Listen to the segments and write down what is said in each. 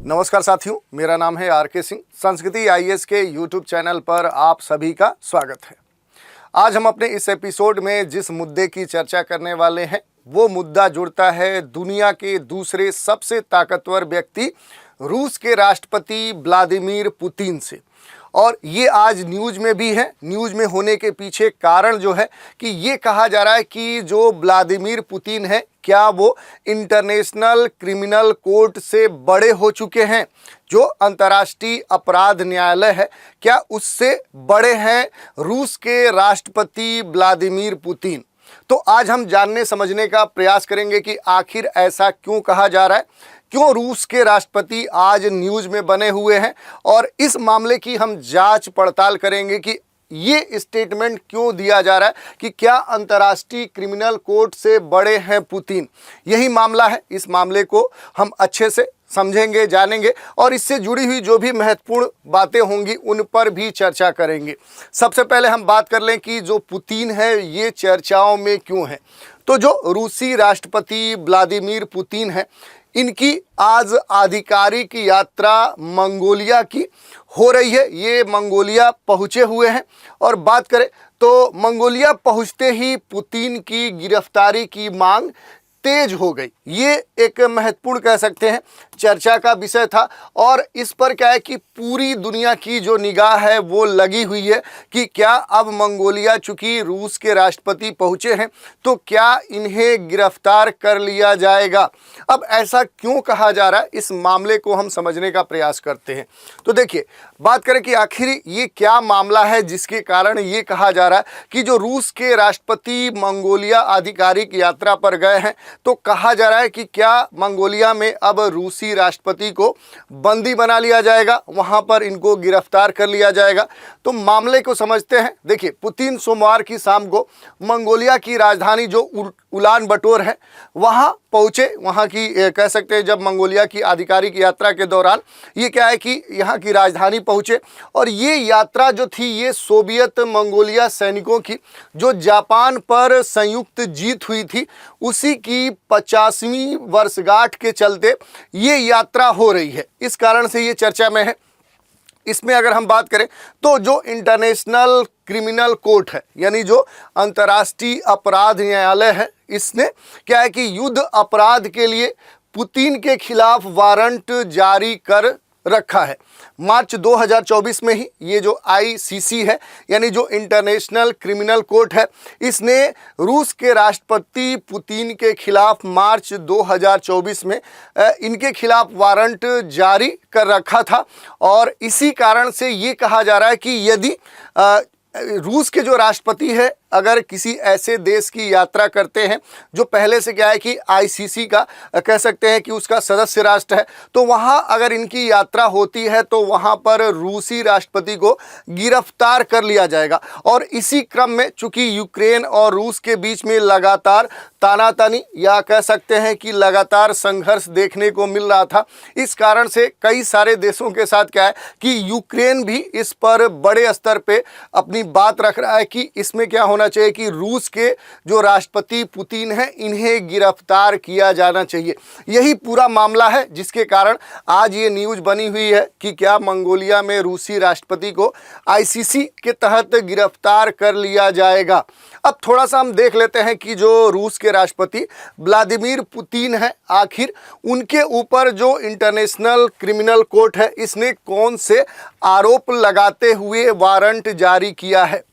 नमस्कार साथियों, मेरा नाम है आर के सिंह। संस्कृति आईएएस के यूट्यूब चैनल पर आप सभी का स्वागत है। आज हम अपने इस एपिसोड में जिस मुद्दे की चर्चा करने वाले हैं वो मुद्दा जुड़ता है दुनिया के दूसरे सबसे ताकतवर व्यक्ति रूस के राष्ट्रपति व्लादिमीर पुतिन से। और ये आज न्यूज़ में भी है। न्यूज़ में होने के पीछे कारण जो है कि ये कहा जा रहा है कि जो व्लादिमीर पुतिन है, क्या वो इंटरनेशनल क्रिमिनल कोर्ट से बड़े हो चुके हैं। जो अंतर्राष्ट्रीय अपराध न्यायालय है, क्या उससे बड़े हैं रूस के राष्ट्रपति व्लादिमीर पुतिन। तो आज हम जानने समझने का प्रयास करेंगे कि आखिर ऐसा क्यों कहा जा रहा है, क्यों रूस के राष्ट्रपति आज न्यूज़ में बने हुए हैं, और इस मामले की हम जांच पड़ताल करेंगे कि ये स्टेटमेंट क्यों दिया जा रहा है कि क्या अंतर्राष्ट्रीय क्रिमिनल कोर्ट से बड़े हैं पुतिन। यही मामला है। इस मामले को हम अच्छे से समझेंगे, जानेंगे और इससे जुड़ी हुई जो भी महत्वपूर्ण बातें होंगी उन पर भी चर्चा करेंगे। सबसे पहले हम बात कर लें कि जो पुतिन है ये चर्चाओं में क्यों है। तो जो रूसी राष्ट्रपति व्लादिमीर पुतिन है, इनकी आज आधिकारिक यात्रा मंगोलिया की हो रही है। ये मंगोलिया पहुँचे हुए हैं और बात करें तो मंगोलिया पहुँचते ही पुतिन की गिरफ्तारी की मांग तेज हो गई। ये एक महत्वपूर्ण कह सकते हैं चर्चा का विषय था और इस पर क्या है कि पूरी दुनिया की जो निगाह है वो लगी हुई है कि क्या अब मंगोलिया चूंकि रूस के राष्ट्रपति पहुंचे हैं तो क्या इन्हें गिरफ्तार कर लिया जाएगा। अब ऐसा क्यों कहा जा रहा है, इस मामले को हम समझने का प्रयास करते हैं। तो देखिए, बात करें कि आखिर ये क्या मामला है जिसके कारण ये कहा जा रहा है कि जो रूस के राष्ट्रपति मंगोलिया आधिकारिक यात्रा पर गए हैं तो कहा जा रहा है कि क्या मंगोलिया में अब रूसी राष्ट्रपति को बंदी बना लिया जाएगा, वहां पर इनको गिरफ्तार कर लिया जाएगा। तो मामले को समझते हैं। देखिए, पुतिन सोमवार की शाम को मंगोलिया की राजधानी जो उलान बटोर है वहां पहुंचे। वहां की कह सकते हैं जब मंगोलिया की आधिकारिक यात्रा के दौरान ये क्या है कि यहाँ की राजधानी पहुंचे और ये यात्रा जो थी ये सोवियत मंगोलिया सैनिकों की जो जापान पर संयुक्त जीत हुई थी उसी की 50वीं वर्षगांठ के चलते ये यात्रा हो रही है। इस कारण से ये चर्चा में है। इसमें अगर हम बात करें तो जो इंटरनेशनल क्रिमिनल कोर्ट है यानी जो अंतर्राष्ट्रीय अपराध न्यायालय है, इसने क्या है कि युद्ध अपराध के लिए पुतिन के खिलाफ वारंट जारी कर रखा है। मार्च 2024 में ही ये जो आईसीसी है यानी जो इंटरनेशनल क्रिमिनल कोर्ट है, इसने रूस के राष्ट्रपति पुतिन के खिलाफ मार्च 2024 में इनके खिलाफ वारंट जारी कर रखा था। और इसी कारण से ये कहा जा रहा है कि यदि रूस के जो राष्ट्रपति है अगर किसी ऐसे देश की यात्रा करते हैं जो पहले से क्या है कि आईसीसी का कह सकते हैं कि उसका सदस्य राष्ट्र है, तो वहां अगर इनकी यात्रा होती है तो वहां पर रूसी राष्ट्रपति को गिरफ्तार कर लिया जाएगा। और इसी क्रम में चूंकि यूक्रेन और रूस के बीच में लगातार तानातानी या कह सकते हैं कि लगातार संघर्ष देखने को मिल रहा था, इस कारण से कई सारे देशों के साथ क्या है कि यूक्रेन भी इस पर बड़े स्तर पे अपनी बात रख रहा है कि इसमें क्या होना चाहिए कि रूस के जो राष्ट्रपति पुतिन हैं इन्हें गिरफ्तार किया जाना चाहिए। यही पूरा मामला है जिसके कारण आज ये न्यूज़ बनी हुई है कि क्या मंगोलिया में रूसी राष्ट्रपति को आईसीसी के तहत गिरफ्तार कर लिया जाएगा। अब थोड़ा सा हम देख लेते हैं कि जो रूस के राष्ट्रपति व्लादिमीर पुतिन है, आखिर उनके ऊपर जो इंटरनेशनल क्रिमिनल कोर्ट है इसने कौन से आरोप लगाते हुए वारंट जारी किया है।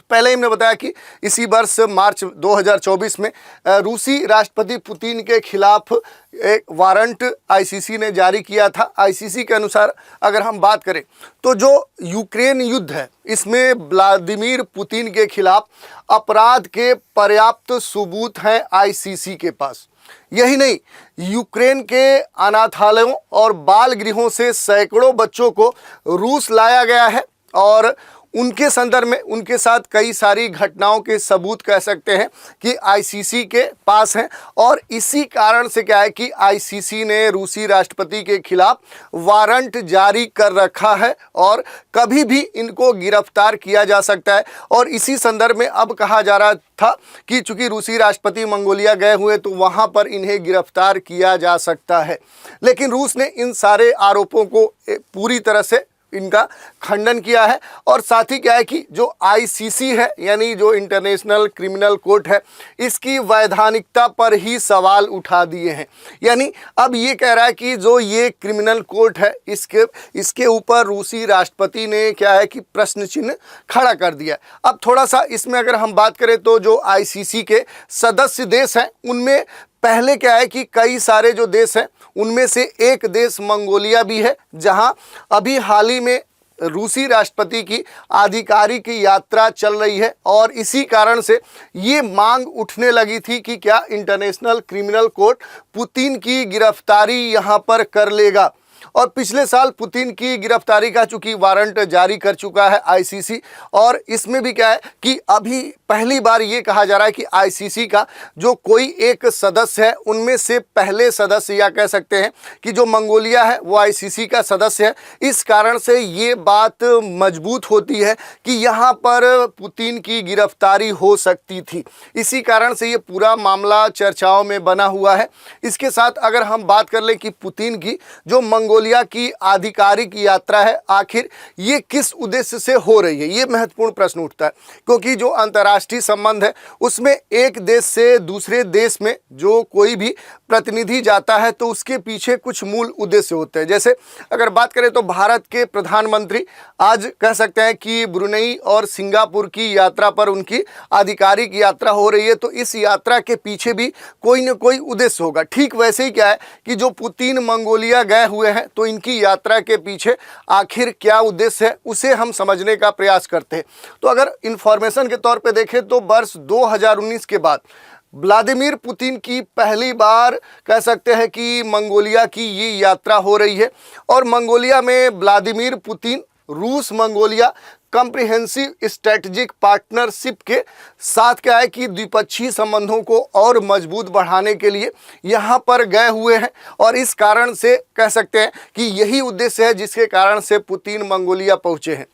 पहले ही हमने बताया कि इसी वर्ष मार्च 2024 में रूसी राष्ट्रपति पुतिन के खिलाफ एक वारंट आईसीसी ने जारी किया था। आईसीसी के अनुसार अगर हम बात करें तो जो यूक्रेन युद्ध है इसमें व्लादिमीर पुतिन के खिलाफ अपराध के पर्याप्त सबूत हैं आईसीसी के पास। यही नहीं, यूक्रेन के अनाथालयों और बाल गृहों से सैकड़ों बच्चों को रूस लाया गया है और उनके संदर्भ में उनके साथ कई सारी घटनाओं के सबूत कह सकते हैं कि आईसीसी के पास हैं, और इसी कारण से क्या है कि आईसीसी ने रूसी राष्ट्रपति के खिलाफ वारंट जारी कर रखा है और कभी भी इनको गिरफ्तार किया जा सकता है। और इसी संदर्भ में अब कहा जा रहा था कि चूंकि रूसी राष्ट्रपति मंगोलिया गए हुए तो वहां पर इन्हें गिरफ्तार किया जा सकता है, लेकिन रूस ने इन सारे आरोपों को पूरी तरह से इनका खंडन किया है। और साथ ही क्या है कि जो आईसीसी है यानी जो इंटरनेशनल क्रिमिनल कोर्ट है, इसकी वैधानिकता पर ही सवाल उठा दिए हैं। यानी अब ये कह रहा है कि जो ये क्रिमिनल कोर्ट है इसके ऊपर रूसी राष्ट्रपति ने क्या है कि प्रश्न चिन्ह खड़ा कर दिया। अब थोड़ा सा इसमें अगर हम बात करें तो जो आईसीसी के सदस्य देश हैं उनमें पहले क्या है कि कई सारे जो देश हैं उनमें से एक देश मंगोलिया भी है, जहां अभी हाल ही में रूसी राष्ट्रपति की आधिकारिक यात्रा चल रही है। और इसी कारण से ये मांग उठने लगी थी कि क्या इंटरनेशनल क्रिमिनल कोर्ट पुतिन की गिरफ्तारी यहां पर कर लेगा। और पिछले साल पुतिन की गिरफ्तारी का चूंकि वारंट जारी कर चुका है आईसीसी, और इसमें भी क्या है कि अभी पहली बार ये कहा जा रहा है कि आईसीसी का जो कोई एक सदस्य है उनमें से पहले सदस्य या कह सकते हैं कि जो मंगोलिया है वो आईसीसी का सदस्य है। इस कारण से ये बात मजबूत होती है कि यहाँ पर पुतिन की गिरफ्तारी हो सकती थी। इसी कारण से ये पूरा मामला चर्चाओं में बना हुआ है। इसके साथ अगर हम बात कर लें कि पुतिन की जो मंगोलिया की आधिकारिक यात्रा है आखिर ये किस उद्देश्य से हो रही है, ये महत्वपूर्ण प्रश्न उठता है। क्योंकि जो अंतर्राष्ट्रीय संबंध है उसमें एक देश से दूसरे देश में जो कोई भी प्रतिनिधि जाता है तो उसके पीछे कुछ मूल उद्देश्य होते हैं। जैसे अगर बात करें तो भारत के प्रधानमंत्री आज कह सकते हैं कि ब्रुनेई और सिंगापुर की यात्रा पर उनकी आधिकारिक यात्रा हो रही है, तो इस यात्रा के पीछे भी कोई न कोई उद्देश्य होगा। ठीक वैसे ही क्या है कि जो पुतिन मंगोलिया गए हुए हैं तो इनकी यात्रा के पीछे आखिर क्या उद्देश्य है उसे हम समझने का प्रयास करते हैं। तो अगर इंफॉर्मेशन के तौर पे देखें तो वर्ष 2019 के बाद व्लादिमीर पुतिन की पहली बार कह सकते हैं कि मंगोलिया की ये यात्रा हो रही है। और मंगोलिया में व्लादिमीर पुतिन रूस मंगोलिया कॉम्प्रिहेंसिव स्ट्रेटेजिक पार्टनरशिप के साथ क्या है कि द्विपक्षीय संबंधों को और मजबूत बढ़ाने के लिए यहाँ पर गए हुए हैं। और इस कारण से कह सकते हैं कि यही उद्देश्य है जिसके कारण से पुतिन मंगोलिया पहुँचे हैं।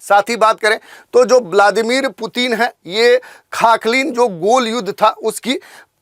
साथ ही बात करें तो जो व्लादिमीर पुतिन है ये खाखलिन जो गोल युद्ध था उसकी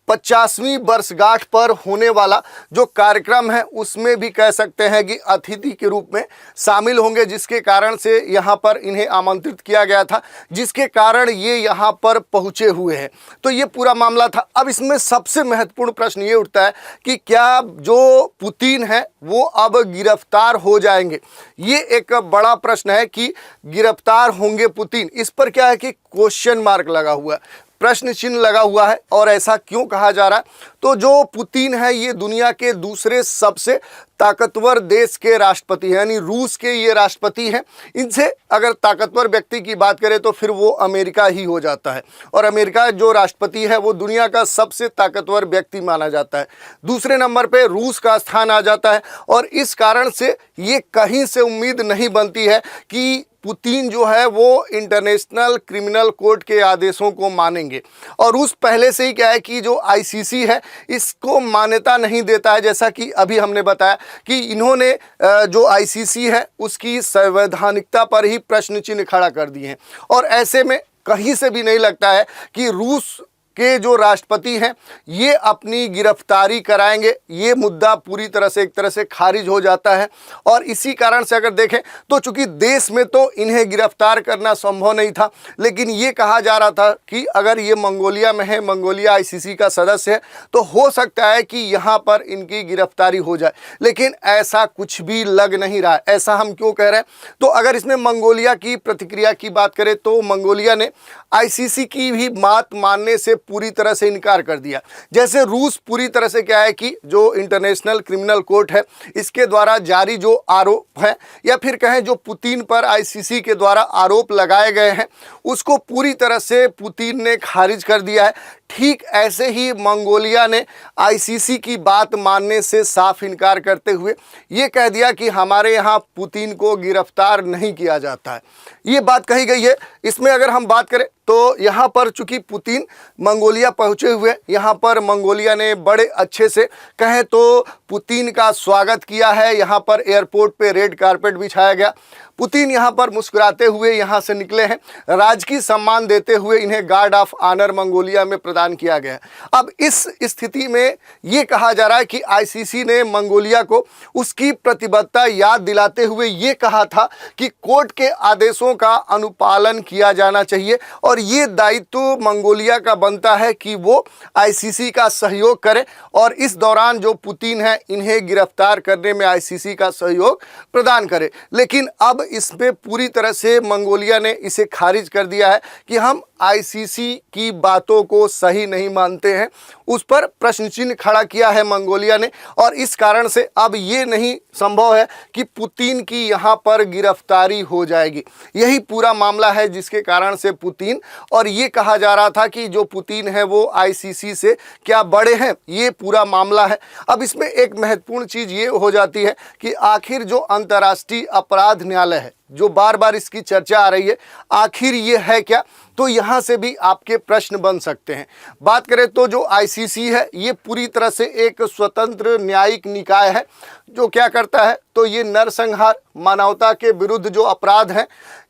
50वीं वर्षगांठ पर होने वाला जो कार्यक्रम है उसमें भी कह सकते हैं कि अतिथि के रूप में शामिल होंगे, जिसके कारण से यहाँ पर इन्हें आमंत्रित किया गया था, जिसके कारण ये यहाँ पर पहुँचे हुए हैं। तो ये पूरा मामला था। अब इसमें सबसे महत्वपूर्ण प्रश्न ये उठता है कि क्या जो पुतिन है वो अब गिरफ्तार हो जाएंगे। ये एक बड़ा प्रश्न है कि गिरफ्तार होंगे पुतिन, इस पर क्या है कि क्वेश्चन मार्क लगा हुआ है, प्रश्न चिन्ह लगा हुआ है। और ऐसा क्यों कहा जा रहा है? तो जो पुतिन है ये दुनिया के दूसरे सबसे ताकतवर देश के राष्ट्रपति हैं, यानी रूस के ये राष्ट्रपति हैं। इनसे अगर ताकतवर व्यक्ति की बात करें तो फिर वो अमेरिका ही हो जाता है, और अमेरिका जो राष्ट्रपति है वो दुनिया का सबसे ताकतवर व्यक्ति माना जाता है। दूसरे नंबर पे रूस का स्थान आ जाता है, और इस कारण से ये कहीं से उम्मीद नहीं बनती है कि पुतिन जो है वो इंटरनेशनल क्रिमिनल कोर्ट के आदेशों को मानेंगे। और रूस पहले से ही क्या है कि जो आईसीसी है इसको मान्यता नहीं देता है, जैसा कि अभी हमने बताया कि इन्होंने जो आईसीसी है उसकी संवैधानिकता पर ही प्रश्न चिन्ह खड़ा कर दिए हैं। और ऐसे में कहीं से भी नहीं लगता है कि रूस के जो राष्ट्रपति हैं ये अपनी गिरफ्तारी कराएंगे। ये मुद्दा पूरी तरह से एक तरह से खारिज हो जाता है। और इसी कारण से अगर देखें तो चूंकि देश में तो इन्हें गिरफ्तार करना संभव नहीं था, लेकिन ये कहा जा रहा था कि अगर ये मंगोलिया में है, मंगोलिया आईसीसी का सदस्य है, तो हो सकता है कि यहाँ पर इनकी गिरफ्तारी हो जाए। लेकिन ऐसा कुछ भी लग नहीं रहा है। ऐसा हम क्यों कह रहे हैं? तो अगर इसमें मंगोलिया की प्रतिक्रिया की बात करें तो मंगोलिया ने आईसीसी की भी बात मानने से पूरी तरह से इनकार कर दिया। जैसे रूस पूरी तरह से क्या है कि जो इंटरनेशनल क्रिमिनल कोर्ट है इसके द्वारा जारी जो आरोप है या फिर कहें जो पुतिन पर आईसीसी के द्वारा आरोप लगाए गए हैं उसको पूरी तरह से पुतिन ने खारिज कर दिया है। ठीक ऐसे ही मंगोलिया ने आईसीसी की बात मानने से साफ इनकार करते हुए ये कह दिया कि हमारे यहाँ पुतिन को गिरफ्तार नहीं किया जाता है। ये बात कही गई है। इसमें अगर हम बात करें तो यहाँ पर चूंकि पुतिन मंगोलिया पहुँचे हुए, यहाँ पर मंगोलिया ने बड़े अच्छे से कहें तो पुतिन का स्वागत किया है। यहाँ पर एयरपोर्ट पे रेड कारपेट बिछाया गया। पुतिन यहाँ पर मुस्कुराते हुए यहाँ से निकले हैं। राजकीय सम्मान देते हुए इन्हें गार्ड ऑफ ऑनर मंगोलिया में प्रदान किया गया है। अब इस स्थिति में ये कहा जा रहा है कि आईसीसी ने मंगोलिया को उसकी प्रतिबद्धता याद दिलाते हुए ये कहा था कि कोर्ट के आदेशों का अनुपालन किया जाना चाहिए और ये दायित्व मंगोलिया का बनता है कि वो आईसीसी का सहयोग करे और इस दौरान जो पुतिन है इन्हें गिरफ्तार करने में आईसीसी का सहयोग प्रदान करे। लेकिन अब इसमें पूरी तरह से मंगोलिया ने इसे खारिज कर दिया है कि हम आईसीसी की बातों को सही नहीं मानते हैं। उस पर प्रश्न चिन्ह खड़ा किया है मंगोलिया ने और इस कारण से अब ये नहीं संभव है कि पुतिन की यहाँ पर गिरफ्तारी हो जाएगी। यही पूरा मामला है जिसके कारण से पुतिन, और ये कहा जा रहा था कि जो पुतिन है वो आईसीसी से क्या बड़े हैं, ये पूरा मामला है। अब इसमें एक महत्वपूर्ण चीज़ ये हो जाती है कि आखिर जो अंतर्राष्ट्रीय अपराध न्यायालय है, जो बार बार इसकी चर्चा आ रही है, आखिर ये है क्या? तो यहाँ से भी आपके प्रश्न बन सकते हैं। बात करें तो जो आईसीसी है ये पूरी तरह से एक स्वतंत्र न्यायिक निकाय है जो क्या करता है तो ये नरसंहार, मानवता के विरुद्ध जो अपराध हैं,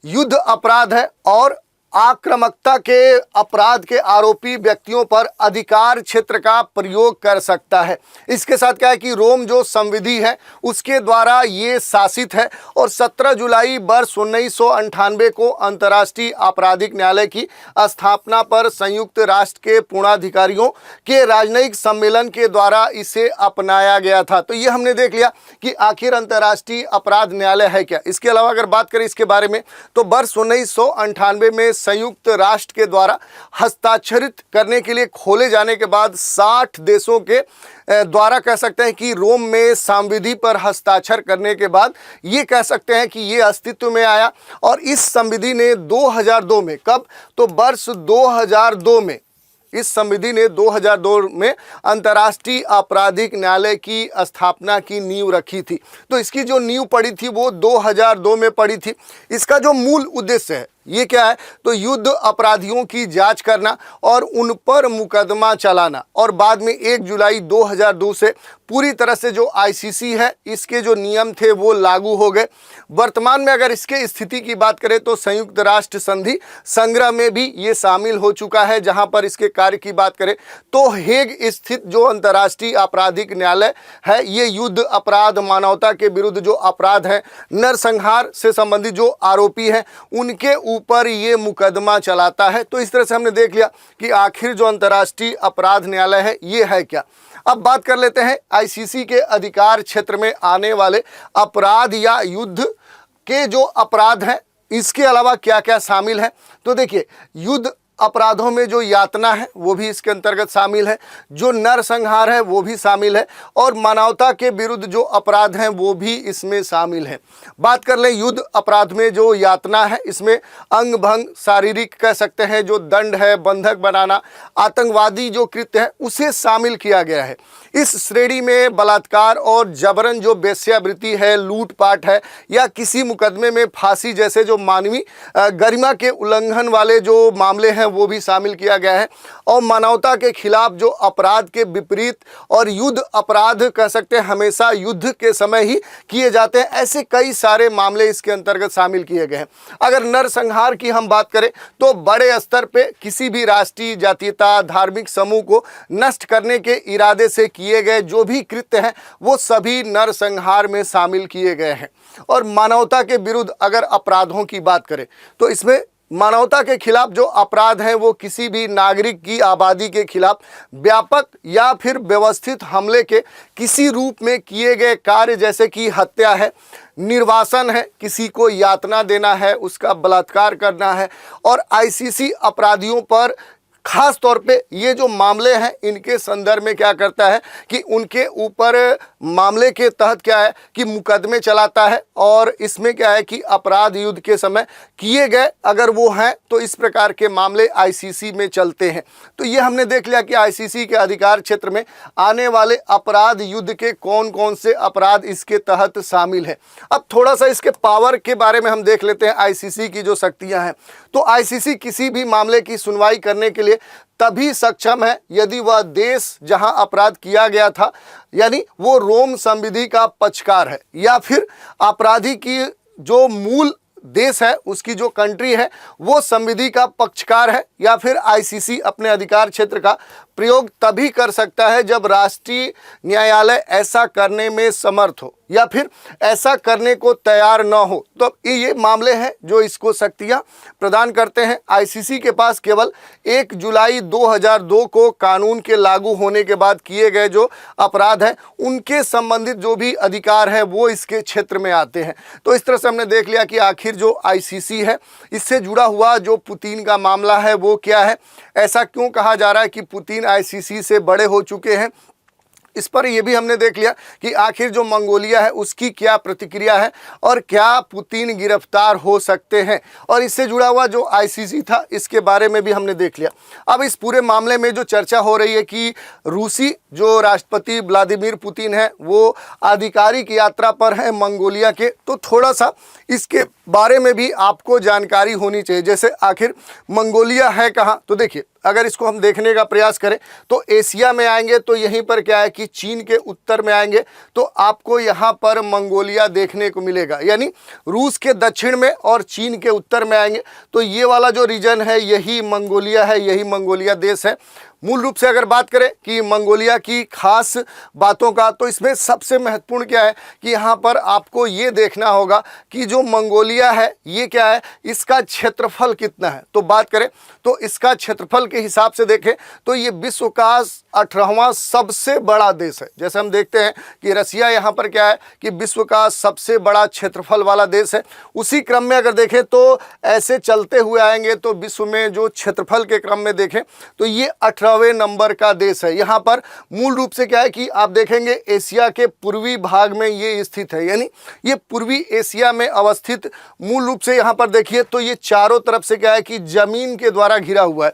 युद्ध अपराध है और आक्रामकता के अपराध के आरोपी व्यक्तियों पर अधिकार क्षेत्र का प्रयोग कर सकता है। इसके साथ क्या है कि रोम जो संविधि है उसके द्वारा ये शासित है और 17 जुलाई वर्ष 1998 को अंतर्राष्ट्रीय आपराधिक न्यायालय की स्थापना पर संयुक्त राष्ट्र के पूर्णाधिकारियों के राजनयिक सम्मेलन के द्वारा इसे अपनाया गया था। तो ये हमने देख लिया कि आखिर अंतर्राष्ट्रीय अपराध न्यायालय है क्या। इसके अलावा अगर बात करें इसके बारे में तो वर्ष 1998 में संयुक्त राष्ट्र के द्वारा हस्ताक्षरित करने के लिए खोले जाने के बाद 60 देशों के द्वारा कह सकते हैं कि रोम में संविधि पर हस्ताक्षर करने के बाद ये कह सकते हैं कि ये अस्तित्व में आया। और इस संविधि ने 2002 में, कब तो वर्ष 2002 में, इस संविधि ने 2002 में अंतर्राष्ट्रीय आपराधिक न्यायालय की स्थापना की नींव रखी थी। तो इसकी जो नींव पड़ी थी वो 2002 में पड़ी थी। इसका जो मूल उद्देश्य है ये क्या है तो युद्ध अपराधियों की जांच करना और उन पर मुकदमा चलाना, और बाद में 1 जुलाई 2002 से पूरी तरह से जो आईसीसी है इसके जो नियम थे वो लागू हो गए। वर्तमान में अगर इसके स्थिति की बात करें तो संयुक्त राष्ट्र संधि संग्रह में भी ये शामिल हो चुका है। जहां पर इसके कार्य की बात करें तो हेग स्थित जो अंतर्राष्ट्रीय आपराधिक न्यायालय है ये युद्ध अपराध, मानवता के विरुद्ध जो अपराध है, नरसंहार से संबंधित जो आरोपी हैं उनके ऊपर ये मुकदमा चलाता है। तो इस तरह से हमने देख लिया कि आखिर जो अंतर्राष्ट्रीय अपराध न्यायालय है ये है क्या। अब बात कर लेते हैं आईसीसी के अधिकार क्षेत्र में आने वाले अपराध या युद्ध के जो अपराध हैं इसके अलावा क्या क्या शामिल है। तो देखिए, युद्ध अपराधों में जो यातना है वो भी इसके अंतर्गत शामिल है, जो नरसंहार है वो भी शामिल है और मानवता के विरुद्ध जो अपराध हैं वो भी इसमें शामिल है। बात कर लें युद्ध अपराध में जो यातना है इसमें अंग भंग, शारीरिक कह सकते हैं जो दंड है, बंधक बनाना, आतंकवादी जो कृत्य है उसे शामिल किया गया है। इस श्रेणी में बलात्कार और जबरन जो वेश्यावृत्ति है, लूटपाट है या किसी मुकदमे में फांसी जैसे जो मानवीय गरिमा के उल्लंघन वाले जो मामले हैं वो भी शामिल किया गया है। और मानवता के खिलाफ जो अपराध के विपरीत और युद्ध अपराध कह सकते हैं हमेशा युद्ध के समय ही किए जाते हैं, ऐसे कई सारे मामले इसके अंतर्गत शामिल किए गए हैं। अगर नरसंहार की हम बात करें तो बड़े स्तर पे किसी भी राष्ट्रीय, जातीयता, धार्मिक समूह को नष्ट करने के इरादे से किए गए जो भी कृत्य हैं वो सभी नरसंहार में शामिल किए गए हैं। और मानवता के विरुद्ध अगर अपराधों की बात करें तो इसमें मानवता के खिलाफ जो अपराध हैं वो किसी भी नागरिक की आबादी के खिलाफ व्यापक या फिर व्यवस्थित हमले के किसी रूप में किए गए कार्य जैसे कि हत्या है, निर्वासन है, किसी को यातना देना है, उसका बलात्कार करना है और आईसीसी अपराधियों पर खास तौर पे ये जो मामले हैं इनके संदर्भ में क्या करता है कि उनके ऊपर मामले के तहत क्या है कि मुकदमे चलाता है, और इसमें क्या है कि अपराध युद्ध के समय किए गए अगर वो हैं तो इस प्रकार के मामले आईसीसी में चलते हैं। तो ये हमने देख लिया कि आईसीसी के अधिकार क्षेत्र में आने वाले अपराध युद्ध के कौन कौन से अपराध इसके तहत शामिल है। अब थोड़ा सा इसके पावर के बारे में हम देख लेते हैं, आईसीसी की जो शक्तियां हैं। तो आईसीसी किसी भी मामले की सुनवाई करने के लिए तभी सक्षम है यदि वह देश जहां अपराध किया गया था, यानी वो रोम संविधि का पक्षकार है, या फिर अपराधी की जो मूल देश है उसकी जो कंट्री है वो संविधि का पक्षकार है, या फिर आईसीसी अपने अधिकार क्षेत्र का प्रयोग तभी कर सकता है जब राष्ट्रीय न्यायालय ऐसा करने में समर्थ हो या फिर ऐसा करने को तैयार न हो। तो ये मामले हैं जो इसको शक्तियां प्रदान करते हैं। आईसीसी के पास केवल 1 जुलाई 2002 को कानून के लागू होने के बाद किए गए जो अपराध हैं उनके संबंधित जो भी अधिकार है वो इसके क्षेत्र में आते हैं। तो इस तरह से हमने देख लिया कि आखिर जो आईसीसी है इससे जुड़ा हुआ जो पुतिन का मामला है वो क्या है, ऐसा क्यों कहा जा रहा है कि पुतिन आईसीसी से बड़े हो चुके हैं। इस पर यह भी हमने देख लिया कि आखिर जो मंगोलिया है उसकी क्या प्रतिक्रिया है और क्या पुतिन गिरफ्तार हो सकते हैं, और इससे जुड़ा हुआ जो आईसीसी था इसके बारे में भी हमने देख लिया। अब इस पूरे मामले में जो चर्चा हो रही है कि रूसी जो राष्ट्रपति व्लादिमीर पुतिन है वो आधिकारिक यात्रा पर है मंगोलिया के, तो थोड़ा सा इसके बारे में भी आपको जानकारी होनी चाहिए। जैसे आखिर मंगोलिया है कहाँ, तो देखिए अगर इसको हम देखने का प्रयास करें तो एशिया में आएंगे तो यहीं पर क्या है कि चीन के उत्तर में आएंगे तो आपको यहाँ पर मंगोलिया देखने को मिलेगा, यानी रूस के दक्षिण में और चीन के उत्तर में आएंगे तो ये वाला जो रीजन है यही मंगोलिया है, यही मंगोलिया देश है। मूल रूप से अगर बात करें कि मंगोलिया की खास बातों का, तो इसमें सबसे महत्वपूर्ण क्या है कि यहाँ पर आपको ये देखना होगा कि जो मंगोलिया है ये क्या है, इसका क्षेत्रफल कितना है। तो बात करें तो इसका क्षेत्रफल के हिसाब से देखें तो ये विश्व का 18वां सबसे बड़ा देश है। जैसे हम देखते हैं कि रसिया यहाँ पर क्या है कि विश्व का सबसे बड़ा क्षेत्रफल वाला देश है। उसी क्रम में अगर देखें तो ऐसे चलते हुए आएंगे तो विश्व में जो क्षेत्रफल के क्रम में देखें तो ये 18वें नंबर का देश है। यहाँ पर मूल रूप से क्या है कि आप देखेंगे एशिया के पूर्वी भाग में ये स्थित है, यानी ये पूर्वी एशिया में अवस्थित मूल रूप से यहाँ पर देखिए तो ये चारों तरफ से क्या है कि जमीन के द्वारा घिरा हुआ है,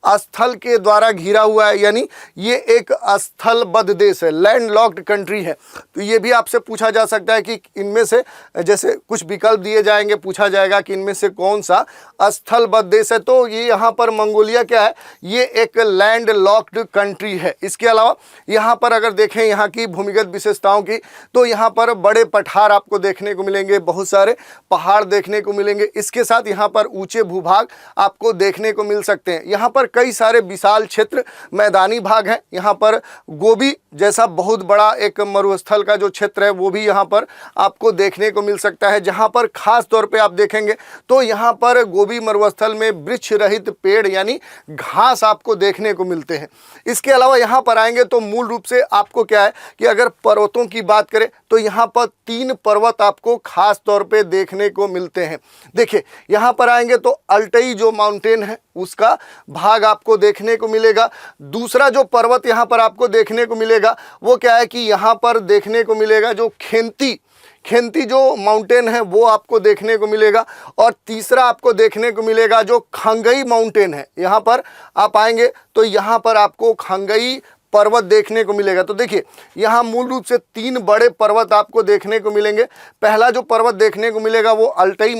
स्थल के द्वारा घिरा हुआ है, यानी ये एक स्थलबद्ध देश है, लैंड लॉक्ड कंट्री है। तो ये भी आपसे पूछा जा सकता है कि इनमें से जैसे कुछ विकल्प दिए जाएंगे, पूछा जाएगा कि इनमें से कौन सा स्थलबद्ध देश है, तो ये यहाँ पर मंगोलिया क्या है, ये एक लैंड लॉक्ड कंट्री है। इसके अलावा यहाँ पर अगर देखें यहाँ की भूमिगत विशेषताओं की तो यहाँ पर बड़े पठार आपको देखने को मिलेंगे, बहुत सारे पहाड़ देखने को मिलेंगे। इसके साथ यहाँ पर ऊंचे भूभाग आपको देखने को मिल सकते हैं। यहाँ पर कई सारे विशाल क्षेत्र मैदानी भाग हैं। यहाँ पर गोबी जैसा बहुत बड़ा एक मरुस्थल का जो क्षेत्र है वो भी यहाँ पर आपको देखने को मिल सकता है, जहाँ पर खास तौर पे आप देखेंगे तो यहाँ पर गोबी मरुस्थल में वृक्ष रहित पेड़ यानी घास आपको देखने को मिलते हैं। इसके अलावा यहाँ पर आएंगे तो मूल रूप से आपको क्या है कि अगर पर्वतों की बात करें तो यहाँ पर 3 पर्वत आपको खास तौर पे देखने को मिलते हैं। देखिए यहाँ पर आएंगे तो अल्टाई जो माउंटेन है उसका भाग आपको देखने को मिलेगा। दूसरा जो पर्वत यहाँ पर आपको देखने को मिलेगा वो क्या है कि यहाँ पर देखने को मिलेगा जो खेंती जो माउंटेन है वो आपको देखने को मिलेगा। और तीसरा आपको देखने को मिलेगा जो खंगई माउंटेन है। यहाँ पर आप आएंगे तो यहाँ पर आपको खंगई पर्वत देखने को मिलेगा। तो देखिए यहाँ मूल रूप से 3 बड़े पर्वत आपको देखने को मिलेंगे। पहला जो पर्वत देखने को मिलेगा वो अल्टाई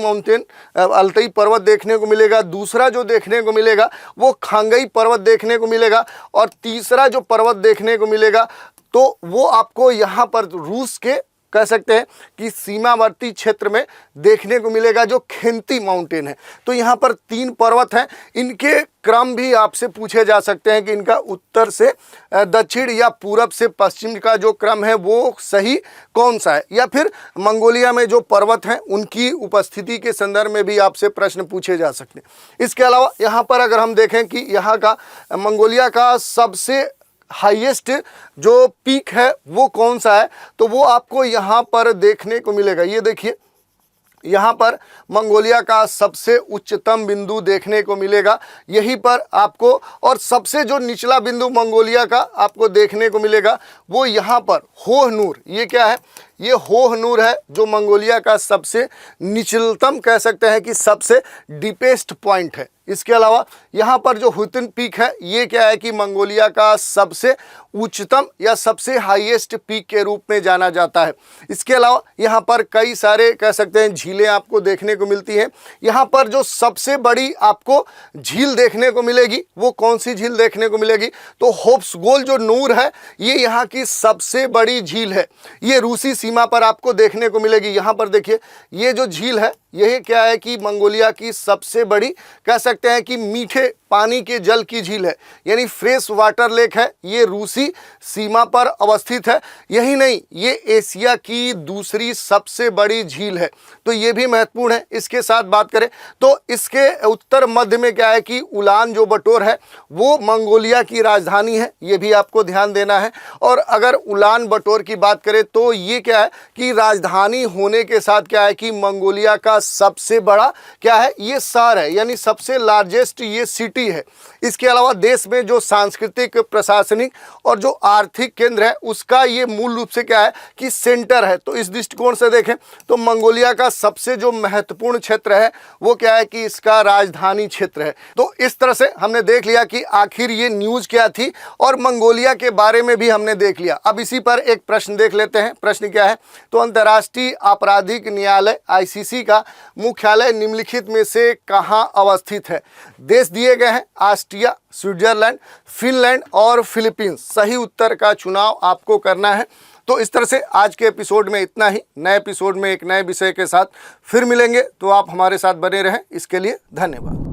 पर्वत देखने को मिलेगा। दूसरा जो देखने को मिलेगा वो खंगई पर्वत देखने को मिलेगा। और तीसरा जो पर्वत देखने को मिलेगा तो वो आपको यहाँ पर रूस के कह सकते हैं कि सीमावर्ती क्षेत्र में देखने को मिलेगा जो खेंती माउंटेन है। तो यहाँ पर 3 पर्वत हैं। इनके क्रम भी आपसे पूछे जा सकते हैं कि इनका उत्तर से दक्षिण या पूरब से पश्चिम का जो क्रम है वो सही कौन सा है, या फिर मंगोलिया में जो पर्वत हैं उनकी उपस्थिति के संदर्भ में भी आपसे प्रश्न पूछे जा सकते हैं। इसके अलावा यहाँ पर अगर हम देखें कि यहाँ का मंगोलिया का सबसे हाईएस्ट जो पीक है वो कौन सा है, तो वो आपको यहाँ पर देखने को मिलेगा। ये देखिए यहाँ पर मंगोलिया का सबसे उच्चतम बिंदु देखने को मिलेगा, यहीं पर आपको, और सबसे जो निचला बिंदु मंगोलिया का आपको देखने को मिलेगा वो यहाँ पर होहनूर। ये क्या है? ये होहनूर है जो मंगोलिया का सबसे निचलतम कह सकते हैं कि सबसे डीपेस्ट पॉइंट है। इसके अलावा यहाँ पर जो हुतिन पीक है ये क्या है कि मंगोलिया का सबसे उच्चतम या सबसे हाईएस्ट पीक के रूप में जाना जाता है। इसके अलावा यहाँ पर कई सारे कह सकते हैं झीलें आपको देखने को मिलती हैं। यहाँ पर जो सबसे बड़ी आपको झील देखने को मिलेगी वो कौन सी झील देखने को मिलेगी? तो होप्सगोल जो नूर है ये यहाँ की सबसे बड़ी झील है। ये रूसी सीमा पर आपको देखने को मिलेगी। यहाँ पर देखिए ये जो झील है यही क्या है कि मंगोलिया की सबसे बड़ी कह सकते हैं कि मीठे पानी के जल की झील है, यानी फ्रेश वाटर लेक है। ये रूसी सीमा पर अवस्थित है। यही नहीं, ये एशिया की दूसरी सबसे बड़ी झील है, तो ये भी महत्वपूर्ण है। इसके साथ बात करें तो इसके उत्तर मध्य में क्या है कि उलान जो बटोर है वो मंगोलिया की राजधानी है, ये भी आपको ध्यान देना है। और अगर उलान बटोर की बात करें तो ये क्या है कि राजधानी होने के साथ क्या है कि मंगोलिया का सबसे बड़ा क्या है ये शहर है, यानी सबसे लार्जेस्ट ये सिटी है। इसके अलावा देश में जो सांस्कृतिक, प्रशासनिक और जो आर्थिक केंद्र है उसका ये मूल रूप से क्या है कि सेंटर है। तो इस दृष्टिकोण से देखें तो मंगोलिया का सबसे जो महत्वपूर्ण क्षेत्र है वो क्या है कि इसका राजधानी क्षेत्र है। तो इस तरह से हमने देख लिया कि आखिर ये न्यूज़ क्या थी और मंगोलिया के बारे में भी हमने देख लिया। अब इसी पर एक प्रश्न देख लेते हैं। प्रश्न क्या है? तो अंतर्राष्ट्रीय आपराधिक न्यायालय ICC का मुख्यालय निम्नलिखित में से कहाँ अवस्थित है? देश दिए गए हैं ऑस्ट्रिया, स्विट्जरलैंड, फिनलैंड और फिलीपींस। सही उत्तर का चुनाव आपको करना है। तो इस तरह से आज के एपिसोड में इतना ही। नए एपिसोड में एक नए विषय के साथ फिर मिलेंगे, तो आप हमारे साथ बने रहें। इसके लिए धन्यवाद।